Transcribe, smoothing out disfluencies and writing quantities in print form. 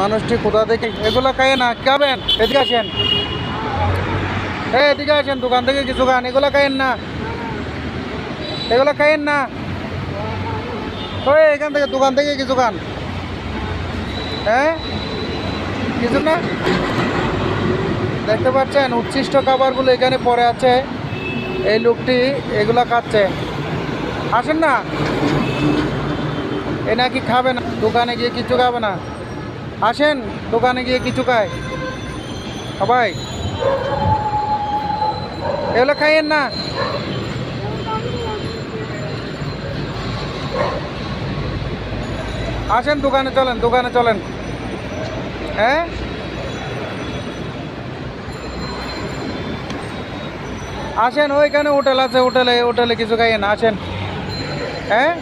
মানুষটি কোথা থেকে এগুলো খায় না, খাবেন? এদিকে আসেন, এদিকে আসেন, দোকান থেকে কিছু খান। এগুলো খাইয়েন না, এগুলো খাইয়েন না। ওই এখান থেকে দোকান থেকে কিছু খান। হ্যাঁ, কিছু না। দেখতে পাচ্ছেন উচ্ছিষ্ট খাবারগুলো এখানে পড়ে আছে, এই লোকটি এগুলা খাচ্ছে। আসেন না, এ নাকি খাবে না, দোকানে গিয়ে কিছু খাবে না। আসেন, দোকানে গিয়ে কিছু খায়। ভাই এগুলো খাইয়েন না। আসেন, দোকানে চলেন, দোকানে চলেন। হ্যাঁ, আসেন, ওইখানে হোটেল আছে, হোটেলে হোটেলে কিছু খাইয়েন। আসেন। হ্যাঁ।